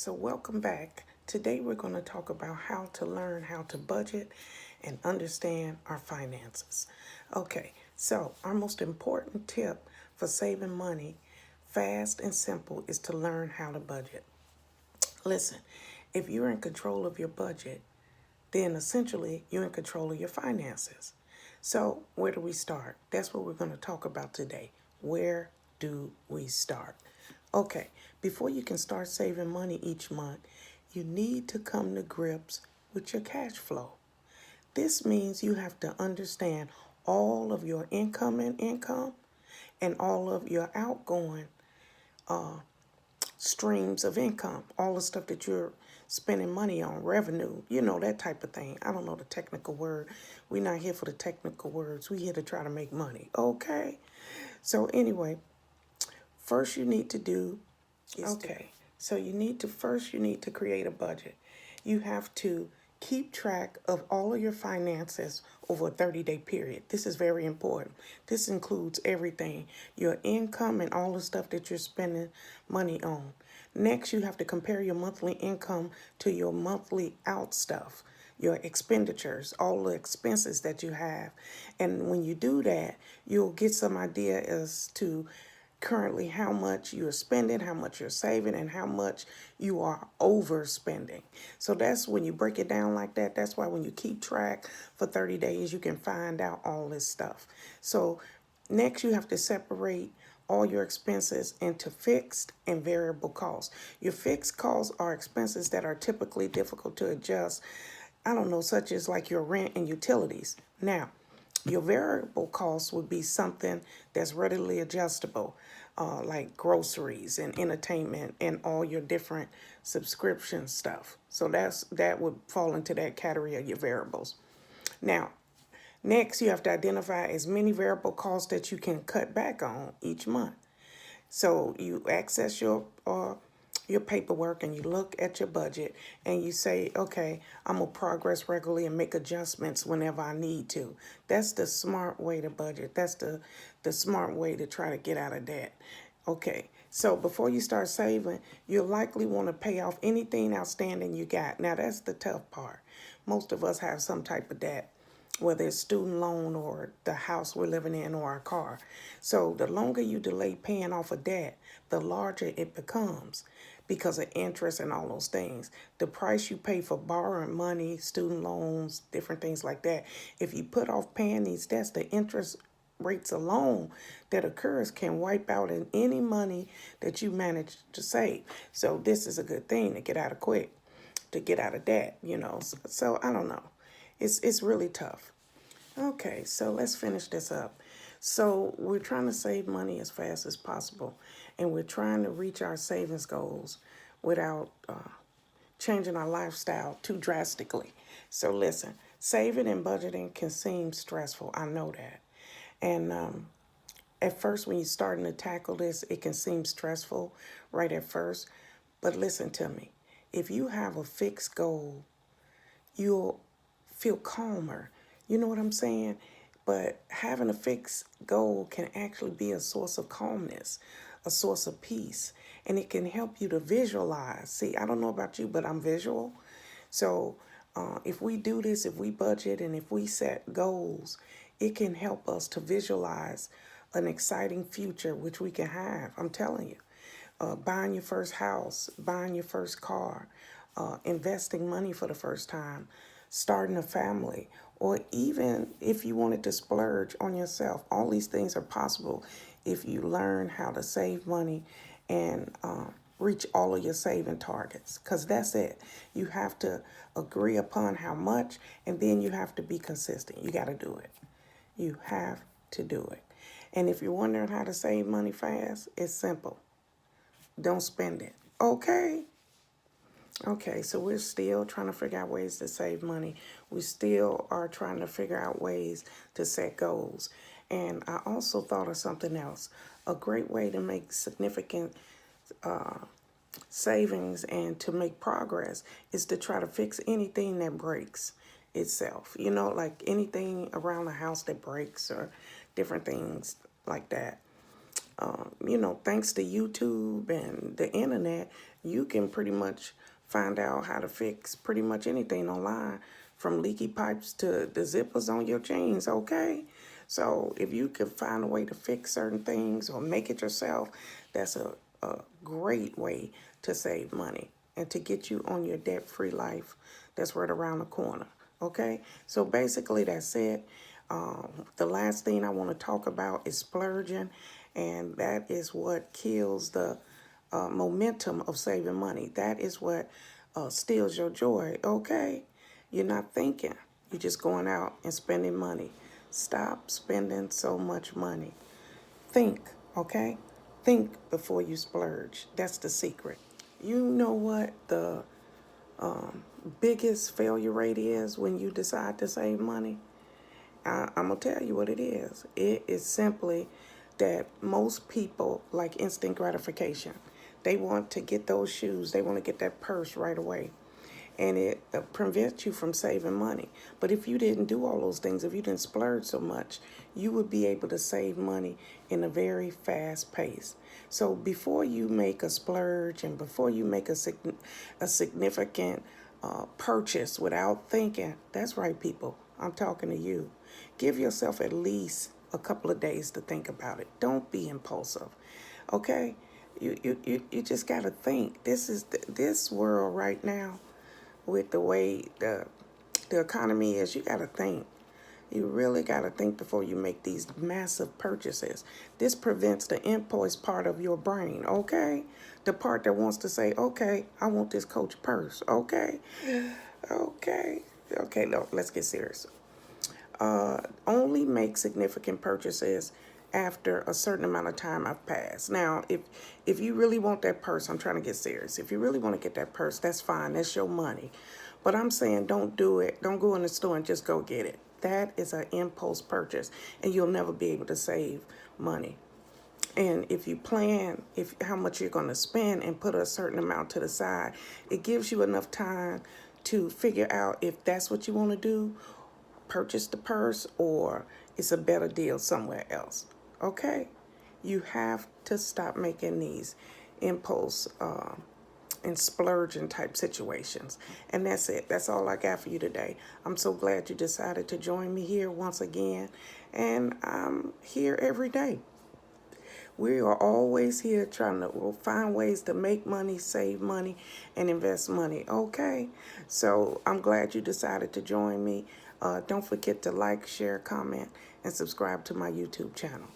So welcome back. Today we're going to talk about how to learn how to budget and understand our finances. Okay, so our most important tip for saving money, fast and simple, is to learn how to budget. Listen, if you're in control of your budget, then essentially you're in control of your finances. So, where do we start? That's what we're going to talk about today. Where do we start? Okay, before you can start saving money each month, you need to come to grips with your cash flow. This means you have to understand all of your income and all of your outgoing streams of income, all the stuff that you're spending money on, revenue, that type of thing. I don't know the technical word. We're not here for the technical words. We're here to try to make money. Okay. So anyway, first you need to do okay. So you need to create a budget. You have to keep track of all of your finances over a 30-day period. This is very important. This includes everything, your income and all the stuff that you're spending money on. Next, you have to compare your monthly income to your monthly out stuff, your expenditures, all the expenses that you have. And when you do that, you'll get some idea as to currently how much you're spending, how much you're saving, and how much you are overspending. So that's when you break it down like that. That's why when you keep track for 30 days, you can find out all this stuff. So next, you have to separate all your expenses into fixed and variable costs. Your fixed costs are expenses that are typically difficult to adjust. I don't know, such as like your rent and utilities. Now, your variable costs would be something that's readily adjustable, like groceries and entertainment and all your different subscription stuff. So that would fall into that category of your variables. Now, next you have to identify as many variable costs that you can cut back on each month. So you access your paperwork and you look at your budget and you say, okay, I'm going to progress regularly and make adjustments whenever I need to. That's the smart way to budget. That's the smart way to try to get out of debt. Okay, so before you start saving, you'll likely want to pay off anything outstanding you got. Now, that's the tough part. Most of us have some type of debt, whether it's student loan or the house we're living in or our car. So the longer you delay paying off a debt, the larger it becomes because of interest and all those things. The price you pay for borrowing money, student loans, different things like that. If you put off paying these debts, the interest rates alone that occurs can wipe out in any money that you manage to save. So this is a good thing to get out of quick, to get out of debt. So I don't know. It's really tough. Okay, so let's finish this up. So we're trying to save money as fast as possible, and we're trying to reach our savings goals without changing our lifestyle too drastically. So listen, saving and budgeting can seem stressful. I know that. And at first, when you're starting to tackle this, it can seem stressful right at first. But listen to me. If you have a fixed goal, you'll feel calmer. You know what I'm saying? But having a fixed goal can actually be a source of calmness, a source of peace, and it can help you to visualize. See, I don't know about you, but I'm visual. So if we do this, if we budget and if we set goals, it can help us to visualize an exciting future which we can have. I'm telling you. Buying your first house, buying your first car, investing money for the first time, starting a family, or even if you wanted to splurge on yourself. All these things are possible if you learn how to save money and reach all of your saving targets. Because that's it. You have to agree upon how much, and then you have to be consistent. You got to do it. You have to do it. And if you're wondering how to save money fast, it's simple. Don't spend it. Okay. Okay, so we're still trying to figure out ways to save money. We still are trying to figure out ways to set goals. And I also thought of something else. A great way to make significant savings and to make progress is to try to fix anything that breaks itself. Like anything around the house that breaks or different things like that. You know, thanks to YouTube and the internet, you can pretty much find out how to fix pretty much anything online, from leaky pipes to the zippers on your jeans, okay? So if you can find a way to fix certain things or make it yourself, that's a great way to save money and to get you on your debt-free life that's right around the corner, okay? So basically that's it. The last thing I want to talk about is splurging, and that is what kills the momentum of saving money. That is what steals your joy, okay? You're not thinking. You're just going out and spending money. Stop spending so much money. Think, okay? Think before you splurge. That's the secret. You know what the biggest failure rate is when you decide to save money? I'm going to tell you what it is. It is simply that most people like instant gratification. They want to get those shoes, they want to get that purse right away. And it prevents you from saving money. But if you didn't do all those things, if you didn't splurge so much, you would be able to save money in a very fast pace. So before you make a splurge and before you make a significant purchase without thinking, that's right, people, I'm talking to you. Give yourself at least a couple of days to think about it. Don't be impulsive, okay? You just got to think. This world right now, with the way the economy is, you got to think. You really got to think before you make these massive purchases. This prevents the impulse part of your brain, okay? The part that wants to say, okay, I want this Coach purse, okay? Okay, no, let's get serious. Only make significant purchases after a certain amount of time have passed. Now, if you really want that purse, I'm trying to get serious. If you really want to get that purse, that's fine. That's your money. But I'm saying don't do it. Don't go in the store and just go get it. That is an impulse purchase, and you'll never be able to save money. And if you plan how much you're going to spend and put a certain amount to the side, it gives you enough time to figure out if that's what you want to do, purchase the purse, or it's a better deal somewhere else. Okay? You have to stop making these impulse and splurging type situations. And that's it. That's all I got for you today. I'm so glad you decided to join me here once again. And I'm here every day. We are always here trying to find ways to make money, save money, and invest money. Okay? So I'm glad you decided to join me. Don't forget to like, share, comment, and subscribe to my YouTube channel.